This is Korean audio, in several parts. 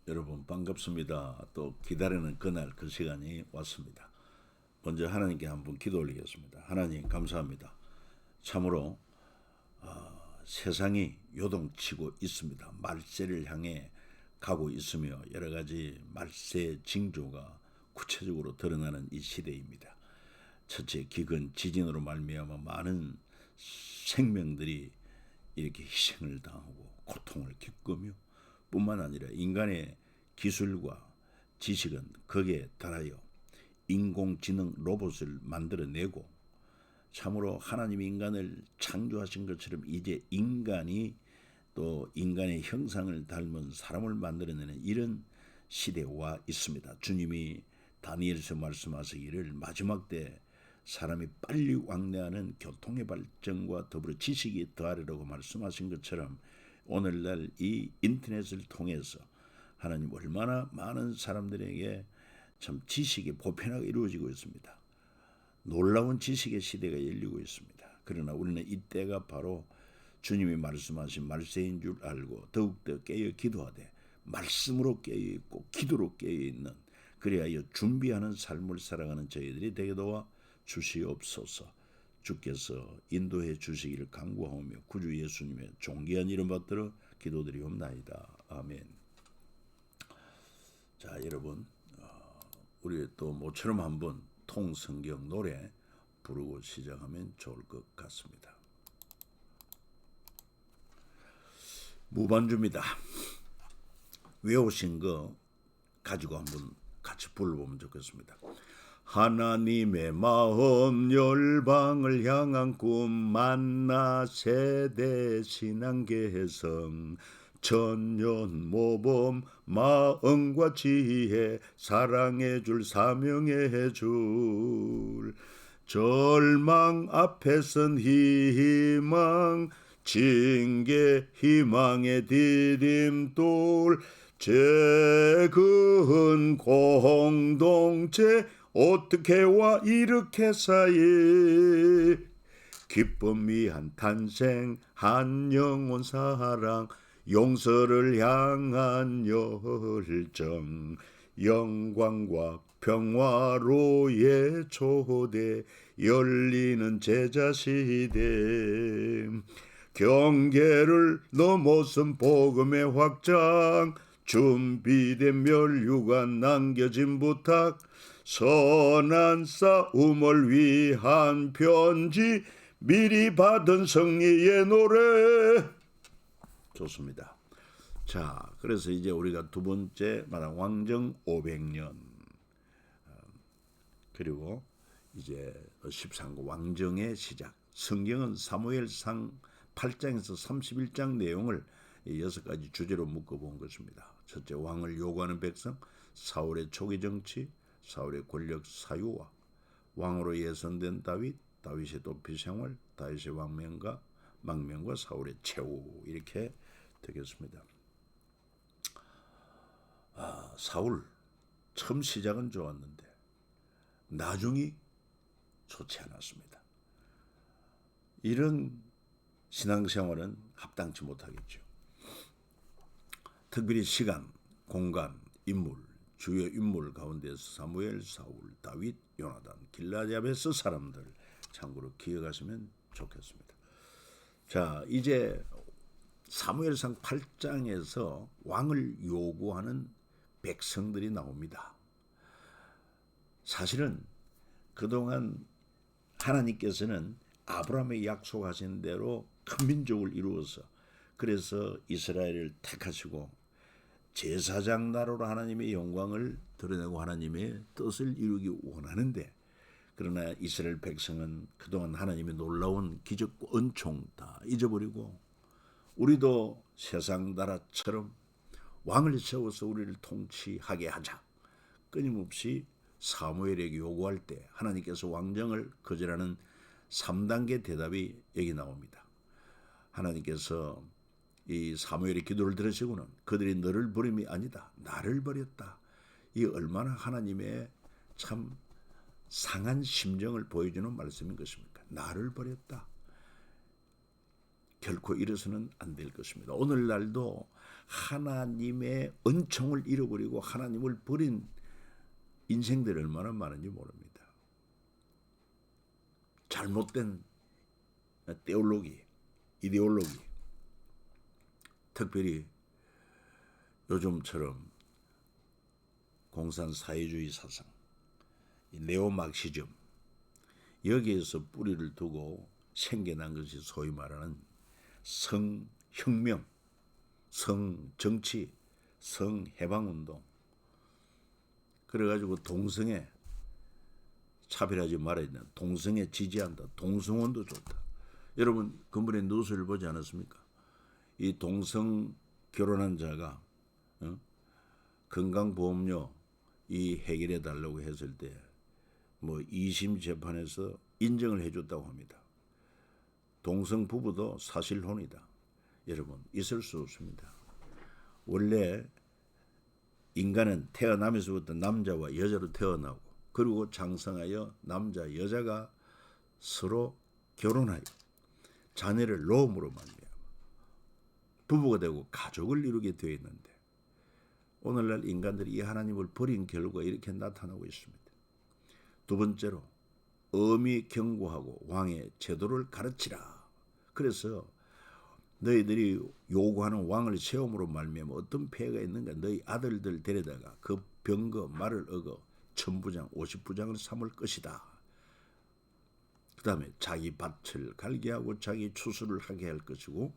여러분 반갑습니다. 또 기다리는 그날 그 시간이 왔습니다. 먼저 하나님께 한번 기도 올리겠습니다. 하나님 감사합니다. 참으로 세상이 요동치고 있습니다. 말세를 향해 가고 있으며 여러 가지 말세 징조가 구체적으로 드러나는 이 시대입니다. 첫째, 기근 지진으로 말미암아 많은 생명들이 이렇게 희생을 당하고 고통을 겪으며 뿐만 아니라 인간의 기술과 지식은 거기에 달하여 인공지능 로봇을 만들어내고 참으로 하나님이 인간을 창조하신 것처럼 이제 인간이 또 인간의 형상을 닮은 사람을 만들어내는 이런 시대에 와 있습니다. 주님이 다니엘서 말씀하시기를 마지막 때 사람이 빨리 왕래하는 교통의 발전과 더불어 지식이 더하리라고 말씀하신 것처럼 오늘날 이 인터넷을 통해서 하나님 얼마나 많은 사람들에게 참 지식이 보편화가 이루어지고 있습니다. 놀라운 지식의 시대가 열리고 있습니다. 그러나 우리는 이때가 바로 주님이 말씀하신 말세인 줄 알고 더욱더 깨어 기도하되 말씀으로 깨어있고 기도로 깨어있는 그리하여 준비하는 삶을 살아가는 저희들이 되게 도와 주시옵소서. 주께서 인도해 주시기를 간구하오며 구주 예수님의 존귀한 이름 받들어 기도드리옵나이다. 아멘. 자, 여러분 우리 또 모처럼 한번 통성경 노래 부르고 시작하면 좋을 것 같습니다. 무반주입니다. 외우신 거 가지고 한번 같이 불러보면 좋겠습니다. 하나님의 마음 열방을 향한 꿈 만나 세대 신앙 개성 천년 모범 마음과 지혜 사랑해 줄 사명해 줄 절망 앞에선 희망 징계 희망의 디딤돌 재근 공동체 어떻게 와 이렇게 사이 기쁨 위한 탄생 한 영혼 사랑 용서를 향한 열정 영광과 평화로의 초대 열리는 제자시대 경계를 넘어선 복음의 확장 준비된 멸류관 남겨진 부탁 선한 싸움을 위한 편지 미리 받은 승리의 노래 좋습니다. 자, 그래서 이제 우리가 두 번째 마당 왕정 500년 그리고 이제 13구 왕정의 시작 성경은 사무엘상 8장에서 31장 내용을 6가지 주제로 묶어본 것입니다. 첫째, 왕을 요구하는 백성, 사울의 초기 정치, 사울의 권력 사유와 왕으로 예선된 다윗의 도피 생활, 다윗의 망명과 사울의 최후 이렇게 되겠습니다. 사울 처음 시작은 좋았는데 나중이 좋지 않았습니다. 이런 신앙생활은 합당치 못하겠죠. 특별히 시간, 공간, 인물, 주요 인물 가운데서 사무엘, 사울, 다윗, 요나단, 길라디아베스 사람들 참고로 기억하시면 좋겠습니다. 자, 이제 사무엘상 8장에서 왕을 요구하는 백성들이 나옵니다. 사실은 그동안 하나님께서는 아브라함의 약속하신 대로 큰 민족을 이루어서 그래서 이스라엘을 택하시고 제사장 나라로 하나님의 영광을 드러내고 하나님의 뜻을 이루기 원하는데 그러나 이스라엘 백성은 그동안 하나님의 놀라운 기적과 은총 다 잊어버리고 우리도 세상 나라처럼 왕을 세워서 우리를 통치하게 하자 끊임없이 사무엘에게 요구할 때 하나님께서 왕정을 거절하는 3단계 대답이 여기 나옵니다. 하나님께서 이 사무엘의 기도를 들으시고는 그들이 너를 버림이 아니다. 나를 버렸다. 이 얼마나 하나님의 참 상한 심정을 보여주는 말씀인 것입니까? 나를 버렸다. 결코 이래서는 안 될 것입니다. 오늘날도 하나님의 은총을 잃어버리고 하나님을 버린 인생들이 얼마나 많은지 모릅니다. 잘못된 테올로기, 이데올로기, 특별히 요즘처럼 공산 사회주의 사상, 네오막시즘, 여기에서 뿌리를 두고 생겨난 것이 소위 말하는 성혁명, 성정치, 성해방운동. 그래가지고 동성애 차별하지 말아야 된다. 동성애 지지한다. 동성혼도 좋다. 여러분 근본에 뉴스를 보지 않았습니까? 이 동성 결혼한 자가 건강보험료 이 해결해 달라고 했을 때 뭐 2심 재판에서 인정을 해줬다고 합니다. 동성 부부도 사실혼이다. 여러분 있을 수 없습니다. 원래 인간은 태어나면서부터 남자와 여자로 태어나고 그리고 장성하여 남자 여자가 서로 결혼하여 자녀를 낳음으로 말미암아 부부가 되고 가족을 이루게 되어 있는데 오늘날 인간들이 이 하나님을 버린 결과 이렇게 나타나고 있습니다. 두 번째로 엄히 경고하고 왕의 제도를 가르치라. 그래서 너희들이 요구하는 왕을 세움으로 말미암아 어떤 폐해가 있는가 너희 아들들 데려다가 그 병거 말을 얻어 1000부장 50부장을 삼을 것이다. 그 다음에 자기 밭을 갈게 하고 자기 추수를 하게 할 것이고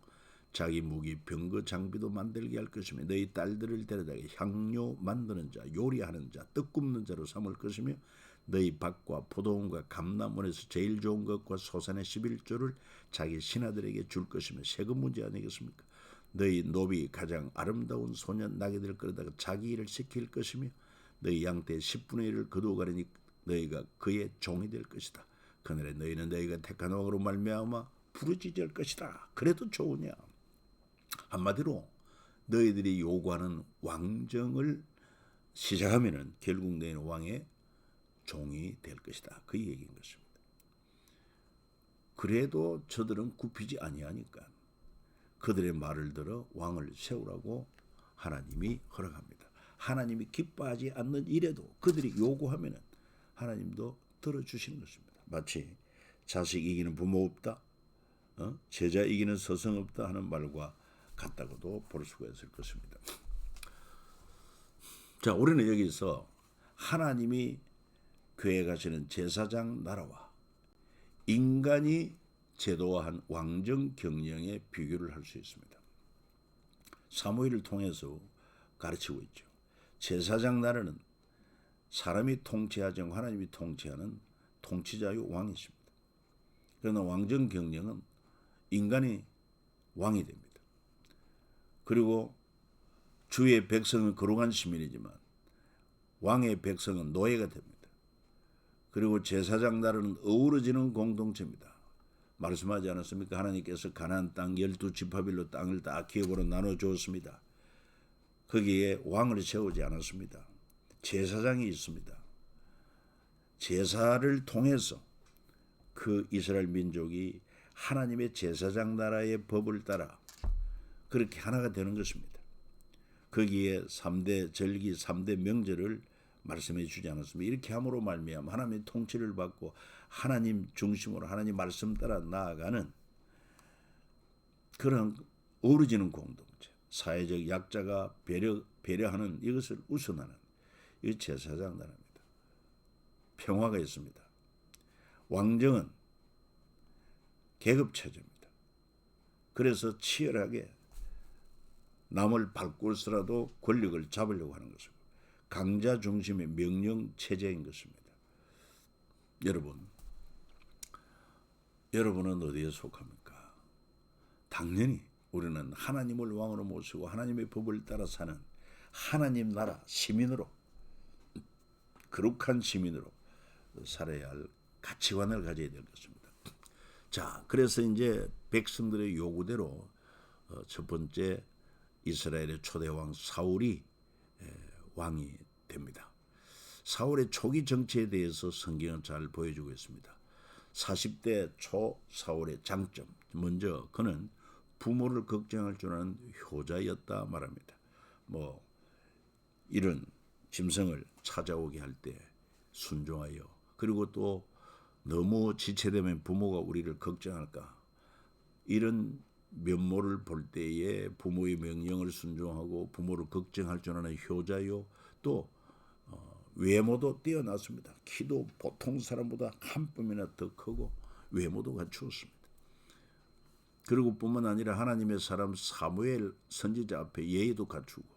자기 무기 병거 장비도 만들게 할 것이며 너희 딸들을 데려다가 향료 만드는 자 요리하는 자 떡 굽는 자로 삼을 것이며 너희 밭과 포도원과 감람원에서 제일 좋은 것과 소산의 11조를 자기 신하들에게 줄 것이며 세금 문제 아니겠습니까? 너희 노비 가장 아름다운 소년 나게 될 거다가 자기 일을 시킬 것이며 너희 양떼 10분의 1을 거두어가려니 너희가 그의 종이 될 것이다. 그날에 너희는 너희가 택한 왕으로 말미암아 부르짖을 것이다. 그래도 좋으냐? 한마디로 너희들이 요구하는 왕정을 시작하면은 결국 너희는 왕의 종이 될 것이다. 그 얘기인 것입니다. 그래도 저들은 굽히지 아니하니까 그들의 말을 들어 왕을 세우라고 하나님이 허락합니다. 하나님이 기뻐하지 않는 일에도 그들이 요구하면은 하나님도 들어주시는 것입니다. 마치 자식 이기는 부모 없다, 제자 이기는 스승 없다 하는 말과 같다고도 볼 수가 있을 것입니다. 자, 우리는 여기서 하나님이 계획하시는 제사장 나라와 인간이 제도화한 왕정 경영의 비교를 할 수 있습니다. 사무엘을 통해서 가르치고 있죠. 제사장 나라는 사람이 통치하지 않고 하나님이 통치하는 통치자요 왕이십니다. 그러나 왕정 경영은 인간이 왕이 됩니다. 그리고 주의 백성은 거룩한 시민이지만 왕의 백성은 노예가 됩니다. 그리고 제사장 나라는 어우러지는 공동체입니다. 말씀하지 않았습니까? 하나님께서 가나안 땅 12지파별로 땅을 다 기업으로 나눠주었습니다. 거기에 왕을 세우지 않았습니다. 제사장이 있습니다. 제사를 통해서 그 이스라엘 민족이 하나님의 제사장 나라의 법을 따라 그렇게 하나가 되는 것입니다. 거기에 3대 절기, 3대 명절을 말씀해 주지 않았습니다. 이렇게 함으로 말미암아 하나님의 통치를 받고 하나님 중심으로 하나님 말씀 따라 나아가는 그런 어우러지는 공동체, 사회적 약자가 배려하는 이것을 우선하는 이 제사장 나라입니다. 평화가 있습니다. 왕정은 계급체제입니다. 그래서 치열하게 남을 밟고서라도 권력을 잡으려고 하는 것입니다. 강자 중심의 명령 체제인 것입니다. 여러분은 어디에 속합니까? 당연히 우리는 하나님을 왕으로 모시고 하나님의 법을 따라 사는 하나님 나라 시민으로, 거룩한 시민으로 살아야 할 가치관을 가져야 될 것입니다. 자, 그래서 이제 백성들의 요구대로 첫 번째 이스라엘의 초대왕 사울이 왕이 됩니다. 사울의 초기 정치에 대해서 성경은 잘 보여주고 있습니다. 40대 초 사울의 장점, 먼저 그는 부모를 걱정할 줄 아는 효자였다 말합니다. 뭐 이런 짐승을 찾아오게 할 때 순종하여, 그리고 또 너무 지체되면 부모가 우리를 걱정할까, 이런 면모를 볼 때에 부모의 명령을 순종하고 부모를 걱정할 줄 아는 효자요, 또 외모도 뛰어났습니다. 키도 보통 사람보다 한 뼘이나 더 크고 외모도 갖추었습니다. 그리고 뿐만 아니라 하나님의 사람 사무엘 선지자 앞에 예의도 갖추고,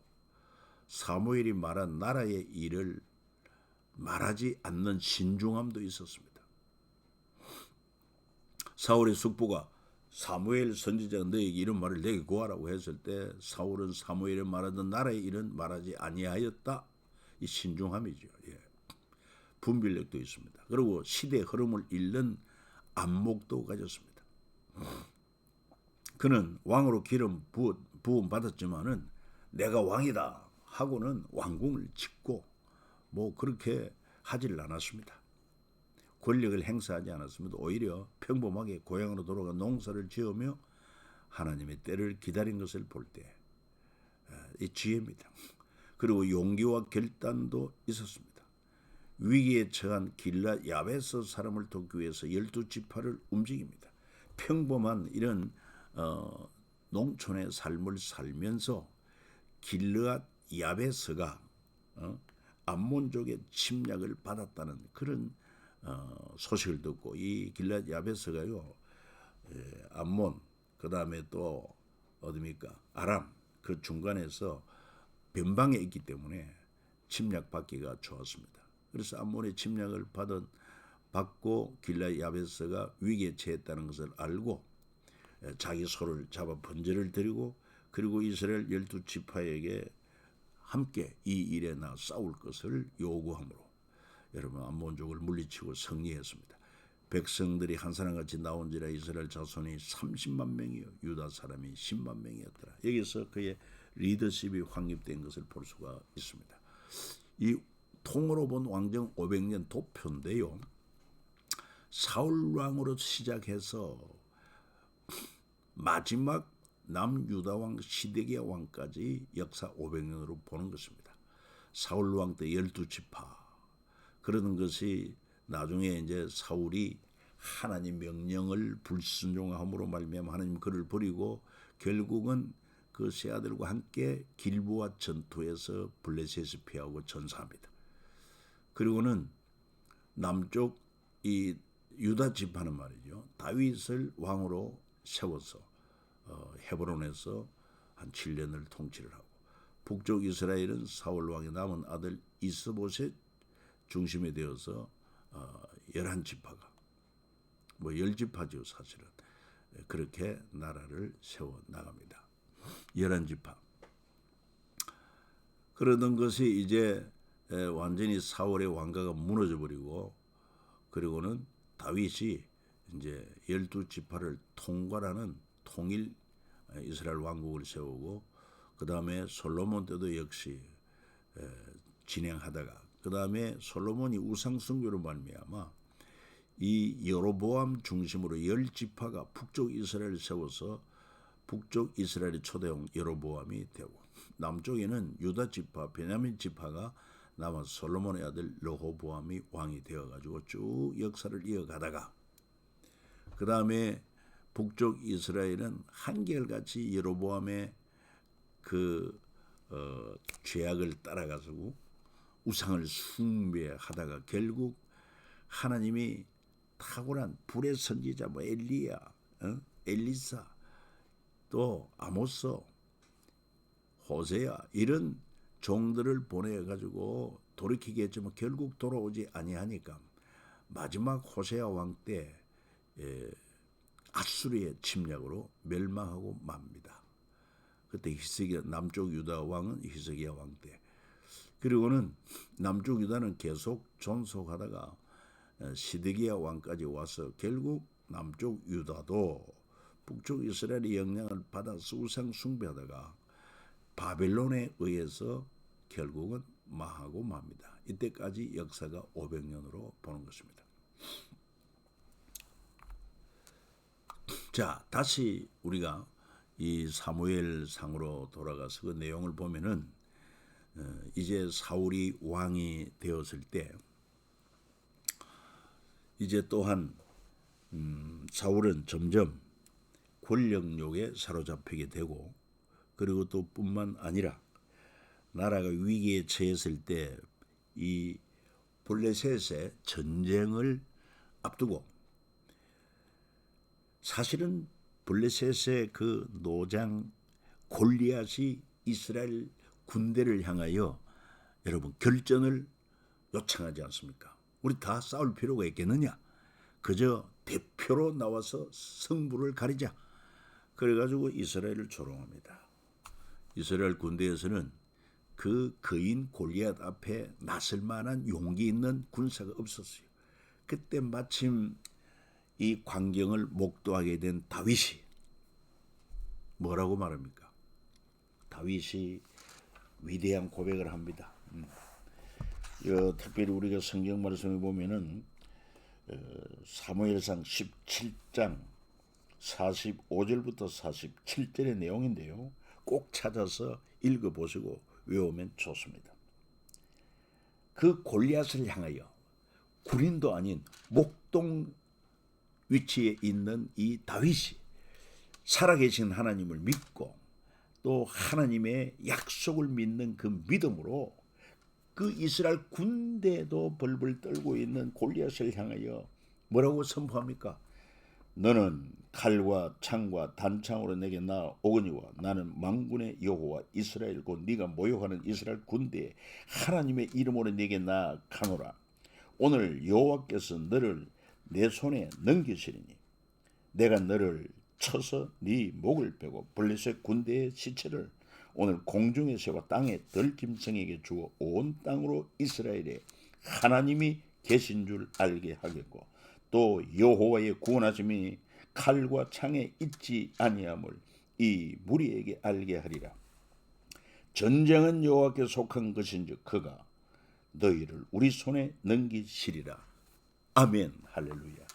사무엘이 말한 나라의 일을 말하지 않는 신중함도 있었습니다. 사울의 숙부가 사무엘 선지자가 너에게 이런 말을 내게 구하라고 했을 때 사울은 사무엘이 말하던 나라의 일은 말하지 아니하였다. 이 신중함이죠. 예. 분별력도 있습니다. 그리고 시대의 흐름을 읽는 안목도 가졌습니다. 그는 왕으로 기름 부음 받았지만은 내가 왕이다 하고는 왕궁을 짓고 뭐 그렇게 하지를 않았습니다. 권력을 행사하지 않았습니다. 오히려 평범하게 고향으로 돌아가 농사를 지으며 하나님의 때를 기다린 것을 볼 때 이 지혜입니다. 그리고 용기와 결단도 있었습니다. 위기에 처한 길랏 야베스 사람을 돕기 위해서 12지파를 움직입니다. 평범한 이런 농촌의 삶을 살면서 길르앗 야베스가 암몬족의 침략을 받았다는 그런 소식을 듣고, 이 길랏 야베스가요, 암몬, 그 다음에 또 어디입니까, 아람, 그 중간에서 변방에 있기 때문에 침략받기가 좋았습니다. 그래서 암몬의 침략을 받고 길랏 야베스가 위기에 처했다는 것을 알고 자기 소를 잡아 번제를 드리고, 그리고 이스라엘 12지파에게 함께 이 일에 나 싸울 것을 요구하므로 여러분 암몬족을 물리치고 승리했습니다. 백성들이 한 사람같이 나온지라 이스라엘 자손이 30만 명이요 유다 사람이 10만 명이었더라. 여기서 그의 리더십이 확립된 것을 볼 수가 있습니다. 이 통으로 본 왕정 500년 도표인데요, 사울 왕으로 시작해서 마지막 남유다 왕 시드기야 왕까지 역사 500년으로 보는 것입니다. 사울 왕 때 12지파 그러는 것이 나중에 이제 사울이 하나님 명령을 불순종함으로 말미암아 하나님 그를 버리고 결국은 그 세 아들과 함께 길보아 전투에서 블레셋을 피하고 전사합니다. 그리고는 남쪽 이 유다 지파는 말이죠, 다윗을 왕으로 세워서 헤브론에서 한 7년을 통치를 하고, 북쪽 이스라엘은 사울 왕의 남은 아들 이스보셋 중심이 되어서 11지파가 뭐 10지파죠 사실은. 그렇게 나라를 세워 나갑니다. 11지파. 그러던 것이 이제 완전히 사울의 왕가가 무너져 버리고, 그리고는 다윗이 이제 12지파를 통괄하는 통일 이스라엘 왕국을 세우고, 그 다음에 솔로몬 때도 역시 진행하다가, 그 다음에 솔로몬이 우상숭배로 말미암아 이 여로보암 중심으로 10지파가 북쪽 이스라엘을 세워서 북쪽 이스라엘의 초대왕 여로보암이 되고, 남쪽에는 유다 지파, 베냐민 지파가 남아 솔로몬의 아들 르호보암이 왕이 되어가지고 쭉 역사를 이어가다가, 그 다음에 북쪽 이스라엘은 한결같이 여로보암의 그 죄악을 따라가지고 우상을 숭배하다가 결국 하나님이 탁월한 불의 선지자 뭐 엘리야, 엘리사, 또 아모스, 호세야 이런 종들을 보내가지고 돌이키게 했지만 결국 돌아오지 아니하니까 마지막 호세아 왕 때 아수르의 침략으로 멸망하고 맙니다. 그때 히스기야, 남쪽 유다 왕은 히스기야 왕 때. 그리고는 남쪽 유다는 계속 존속하다가 시드기야 왕까지 와서 결국 남쪽 유다도 북쪽 이스라엘의 영향을 받아서 우상 숭배하다가 바벨론에 의해서 결국은 망하고 맙니다. 이때까지 역사가 500년으로 보는 것입니다. 자, 다시 우리가 이 사무엘 상으로 돌아가서 그 내용을 보면은 이제 사울이 왕이 되었을 때 이제 또한 사울은 점점 권력욕에 사로잡히게 되고, 그리고 또 뿐만 아니라 나라가 위기에 처했을 때 이 블레셋의 전쟁을 앞두고, 사실은 블레셋의 그 노장 골리앗이 이스라엘 군대를 향하여 여러분 결전을 요청하지 않습니까? 우리 다 싸울 필요가 있겠느냐? 그저 대표로 나와서 승부를 가리자. 그래가지고 이스라엘을 조롱합니다. 이스라엘 군대에서는 그 거인 골리앗 앞에 나설 만한 용기 있는 군사가 없었어요. 그때 마침 이 광경을 목도하게 된 다윗이 뭐라고 말합니까? 다윗이 위대한 고백을 합니다. 특별히 우리가 성경 말씀에 보면은 사무엘상 17장 45절부터 47절의 내용인데요. 꼭 찾아서 읽어보시고 외우면 좋습니다. 그 골리앗을 향하여 군인도 아닌 목동 위치에 있는 이 다윗이 살아계신 하나님을 믿고 또 하나님의 약속을 믿는 그 믿음으로 그 이스라엘 군대도 벌벌 떨고 있는 골리앗을 향하여 뭐라고 선포합니까? 너는 칼과 창과 단창으로 내게 나오거니와 나는 만군의 여호와 이스라엘 곧 네가 모욕하는 이스라엘 군대에 하나님의 이름으로 내게 나아가노라. 오늘 여호와께서 너를 내 손에 넘기시리니 내가 너를 쳐서 네 목을 베고 블레셋 군대의 시체를 오늘 공중에 세워 땅에 들짐승에게 주어 온 땅으로 이스라엘에 하나님이 계신 줄 알게 하겠고 또 여호와의 구원하심이 칼과 창에 있지 아니함을 이 무리에게 알게 하리라. 전쟁은 여호와께 속한 것인즉 그가 너희를 우리 손에 넘기시리라. 아멘. 할렐루야.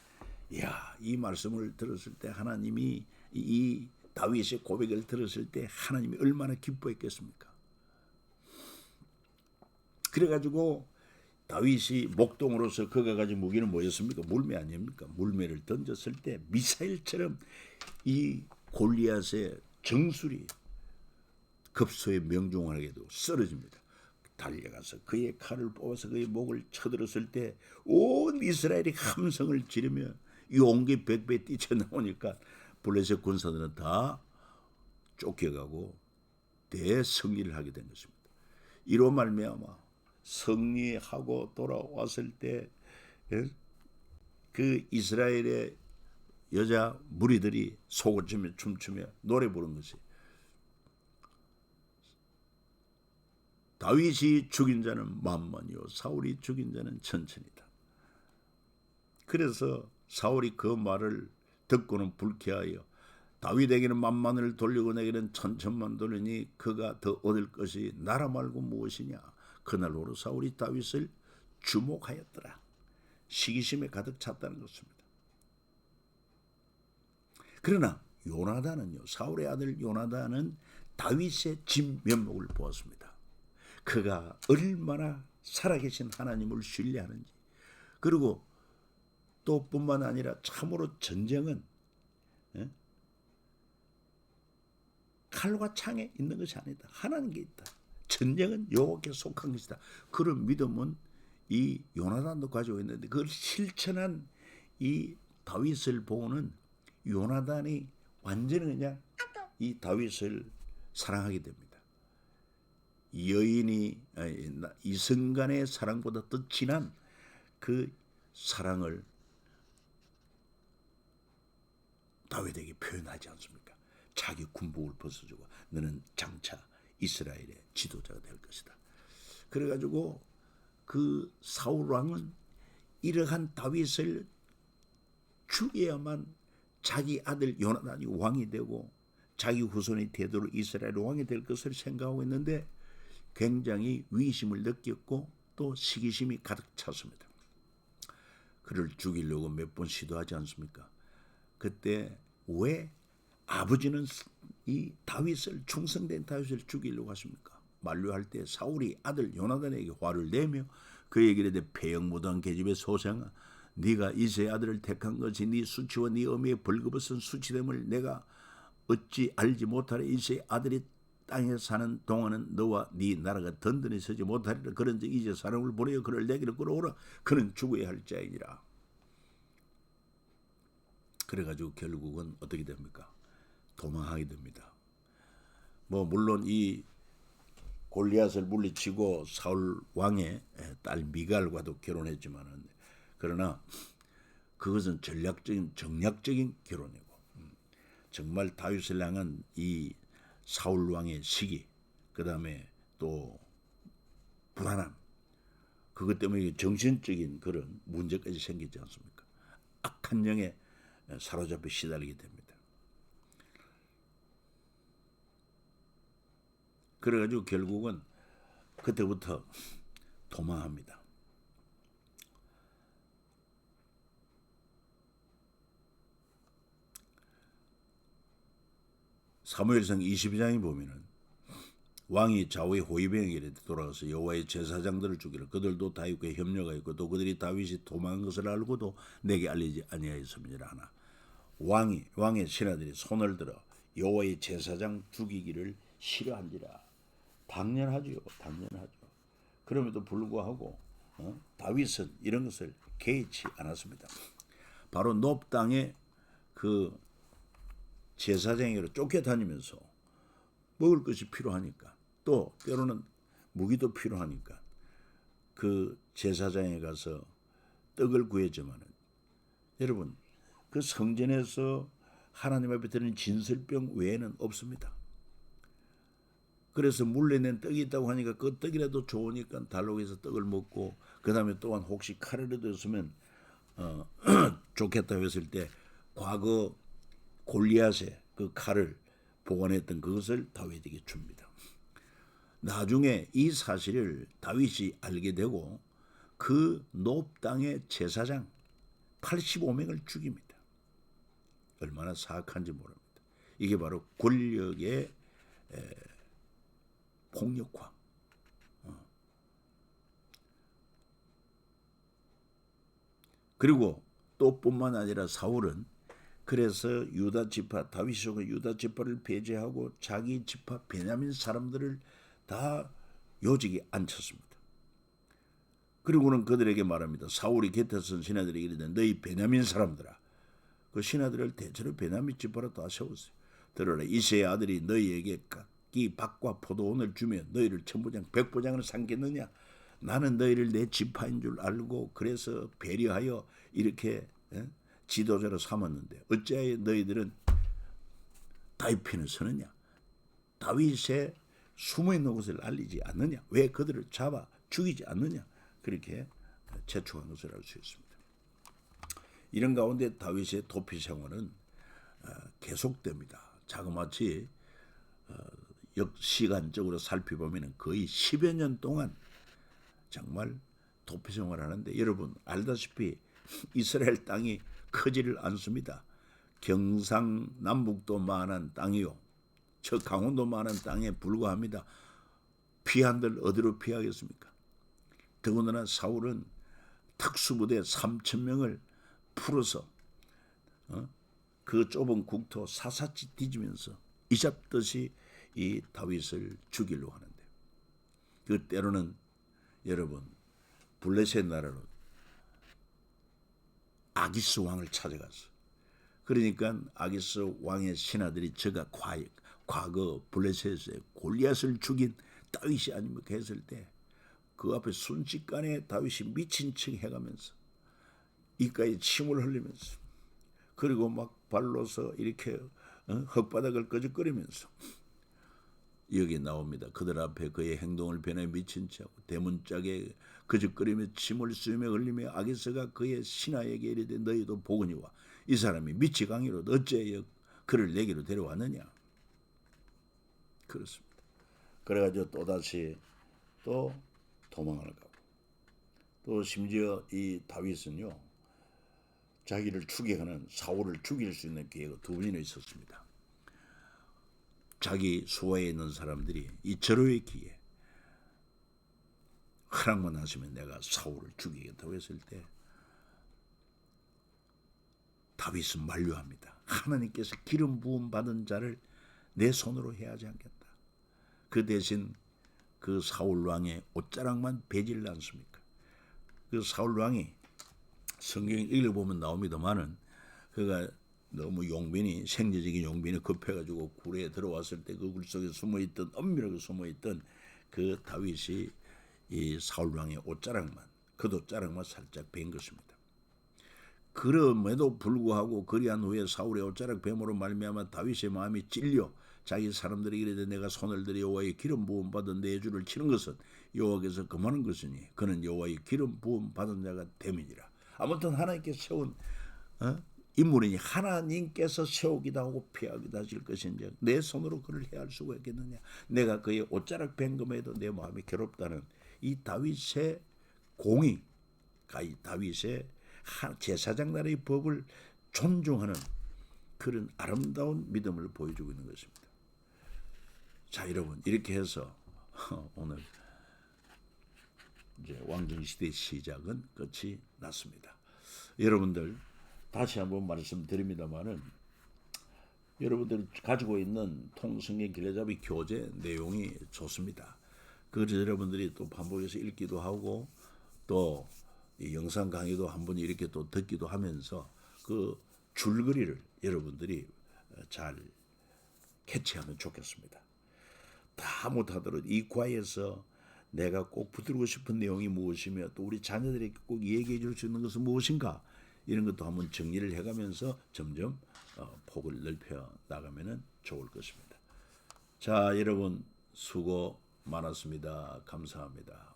이야, 이 말씀을 들었을 때 하나님이 이 다윗의 고백을 들었을 때 하나님이 얼마나 기뻐했겠습니까? 그래가지고 다윗이 목동으로서 그가 가진 무기는 뭐였습니까? 물매 아닙니까? 물매를 던졌을 때 미사일처럼 이 골리앗의 정술이 급소에 명중하게도 쓰러집니다. 달려가서 그의 칼을 뽑아서 그의 목을 쳐들었을 때 온 이스라엘이 함성을 지르며 용기 백배 뛰쳐나오니까 블레셋 군사들은 다 쫓겨가고 대승리를 하게 된 것입니다. 이로 말미암아 승리하고 돌아왔을 때 그 이스라엘의 여자 무리들이 속을 치며 춤추며 노래 부른 것이 다윗이 죽인 자는 만만이요 사울이 죽인 자는 천천이다. 그래서 사울이 그 말을 듣고는 불쾌하여 다윗에게는 만만을 돌리고 내게는 천천만 돌리니 그가 더 얻을 것이 나라 말고 무엇이냐. 그날로로 사울이 다윗을 주목하였더라. 시기심에 가득 찼다는 것입니다. 그러나 요나단은요, 사울의 아들 요나단은 다윗의 진면목을 보았습니다. 그가 얼마나 살아계신 하나님을 신뢰하는지, 그리고 또 뿐만 아니라 참으로 전쟁은 칼과 창에 있는 것이 아니다. 하나님께 있다. 전쟁은 여호와께 속한 것이다. 그런 믿음은 이 요나단도 가지고 있는데 그걸 실천한 이 다윗을 보고는 요나단이 완전히 그냥 이 다윗을 사랑하게 됩니다. 여인이 이성간의 사랑보다 더 진한 그 사랑을 다윗에게 표현하지 않습니까? 자기 군복을 벗어주고 너는 장차 이스라엘의 지도자가 될 것이다. 그래가지고 그 사울 왕은 이러한 다윗을 죽여야만 자기 아들 요나단이 왕이 되고 자기 후손이 대대로 이스라엘 왕이 될 것을 생각하고 있는데 굉장히 위심을 느꼈고 또 시기심이 가득 찼습니다. 그를 죽이려고 몇 번 시도하지 않습니까? 그때 왜 아버지는 이 다윗을 충성된 다윗을 죽이려고 하십니까? 만류할 때 사울이 아들 요나단에게 화를 내며 그에게 이르되 폐역무도한 계집의 소생아 네가 이새의 아들을 택한 것이 네 수치와 네 어미의 벌거벗은 수치됨을 내가 어찌 알지 못하리. 이새의 아들이 땅에 사는 동안은 너와 네 나라가 든든히 서지 못하리라. 그런즉 이제 사람을 보내어 그를 내게로 끌어오라. 그는 죽어야 할 자이니라. 그래가지고 결국은 어떻게 됩니까? 도망하게 됩니다. 물론 이 골리앗을 물리치고 사울 왕의 딸 미갈과도 결혼했지만은 그러나 그것은 전략적인 정략적인 결혼이고 정말 다윗을 향한 이 사울 왕의 시기 그다음에 또 불안함 그것 때문에 정신적인 그런 문제까지 생기지 않습니까? 악한 영에 사로잡혀 시달리게 됩니다. 그래가지고 결국은 그때부터 도망합니다. 사무엘상 22장에 보면은 왕이 좌우의 호위병에게 돌아가서 여호와의 제사장들을 죽이라. 그들도 다윗과 협력하였고 또 그들이 다윗이 도망한 것을 알고도 내게 알리지 아니하였음이라 하나. 왕의 신하들이 손을 들어 여호와의 제사장 죽이기를 싫어한지라. 당연하죠. 그럼에도 불구하고 다윗은 이런 것을 개의치 않았습니다. 바로 놉 땅에 그 제사장으로 쫓겨다니면서 먹을 것이 필요하니까 또 때로는 무기도 필요하니까 그 제사장에 가서 떡을 구했지만은 여러분 그 성전에서 하나님 앞에 드리는 진설병 외에는 없습니다. 그래서 물려낸 떡이 있다고 하니까 그 떡이라도 좋으니까 달록해서 떡을 먹고 그 다음에 또한 혹시 칼이라도 있으면 좋겠다고 했을 때 과거 골리앗의 그 칼을 보관했던 그것을 다윗에게 줍니다. 나중에 이 사실을 다윗이 알게 되고 그 놉 땅의 제사장 85명을 죽입니다. 얼마나 사악한지 모릅니다. 이게 바로 권력의 폭력화. 그리고 또 뿐만 아니라 사울은 그래서 유다 지파 다윗이 유다 지파를 배제하고 자기 지파 베냐민 사람들을 다 요직에 앉혔습니다. 그리고는 그들에게 말합니다. 사울이 곁에 선 신하들에게 이르되 너희 베냐민 사람들아 그 신하들을 대체로 베냐민 지파로 다 세웠어요. 들어라. 이새의 아들이 너희에게 각기 밭과 포도원을 주며 너희를 천부장 백부장을 삼겠느냐. 나는 너희를 내 지파인 줄 알고 그래서 배려하여 이렇게 지도자로 삼았는데 어찌하여 너희들은 다윗 편을 서느냐. 다윗의 숨어있는 곳을 알리지 않느냐. 왜 그들을 잡아 죽이지 않느냐. 그렇게 재촉한 것을 알 수 있습니다. 이런 가운데 다윗의 도피 생활은 계속됩니다. 자그마치 역시간적으로 살펴보면 거의 10여 년 동안 정말 도피 생활을 하는데 여러분 알다시피 이스라엘 땅이 크지를 않습니다. 경상남북도만한 땅이요. 저 강원도만한 땅에 불과합니다. 피한들 어디로 피하겠습니까? 더군다나 사울은 특수부대 3,000명을 풀어서 그 좁은 국토 사사치 뒤지면서 이잡듯이 이 다윗을 죽이려고 하는데 그 때로는 여러분 블레셋 나라로 아기스 왕을 찾아갔어. 그러니까 아기스 왕의 신하들이 저가 과거 블레셋에 골리앗을 죽인 다윗이 아닙니까 했을 때 그 앞에 순식간에 다윗이 미친 척 해가면서 입가에 침을 흘리면서 그리고 막 발로서 이렇게 흙바닥을 끄적거리면서 여기 나옵니다. 그들 앞에 그의 행동을 변해 미친 척 대문짝에 그적거리며 침을 쑤며 흘리며 아기스가 그의 신하에게 이르되 너희도 보거니와 이 사람이 미치 강이로 어찌하여 그를 내게로 데려왔느냐. 그렇습니다. 그래가지고 또다시 또 도망을 가고 또 심지어 이 다윗은요 자기를 추격하는 사울을 죽일 수 있는 기회가 두 번이나 있었습니다. 자기 수하에 있는 사람들이 이 절호의 기에 허락만 하시면 내가 사울을 죽이겠다고 했을 때 다윗은 만류합니다. 하나님께서 기름 부음 받은 자를 내 손으로 해하지 않겠다. 그 대신 그 사울 왕의 옷자락만 베질지 않습니까? 그 사울 왕이 성경 읽어보면 나옵니다만은 그가 너무 용빈이 생리적인 용빈이 급해가지고 굴에 들어왔을 때 그 굴 속에 숨어있던 엄밀하게 숨어있던 그 다윗이 이 사울 왕의 옷자락만 겉옷자락만 살짝 벤 것입니다. 그럼에도 불구하고 그리한 후에 사울의 옷자락 뱀으로 말미암아 다윗의 마음이 찔려 자기 사람들이 이르되 내가 손을 들여 여호와의 기름 부음 받은 내 주를 치는 것은 여호와께서 금하는 것이니 그는 여호와의 기름 부음 받은 자가 됨이니라. 아무튼 하나님께서 세운 인물이니 하나님께서 세우기도 하고 피하기도 하실 것인지 내 손으로 그를 해할 수가 있겠느냐. 내가 그의 옷자락 뱀금에도 내 마음이 괴롭다는 이 다윗의 공의, 이 다윗의 제사장 나라의 법을 존중하는 그런 아름다운 믿음을 보여주고 있는 것입니다. 자, 여러분 이렇게 해서 오늘 이제 왕정시대 시작은 끝이 났습니다. 여러분들 다시 한번 말씀드립니다만은 여러분들이 가지고 있는 통성경 길래잡이 교재 내용이 좋습니다. 그래서 여러분들이 또 반복해서 읽기도 하고 또 이 영상 강의도 한번 이렇게 또 듣기도 하면서 그 줄거리를 여러분들이 잘 캐치하면 좋겠습니다. 다 못하도록 이 과에서 내가 꼭 붙들고 싶은 내용이 무엇이며 또 우리 자녀들에게 꼭 얘기해 줄 수 있는 것은 무엇인가 이런 것도 한번 정리를 해가면서 점점 폭을 넓혀 나가면 좋을 것입니다. 자, 여러분 수고 많았습니다. 감사합니다.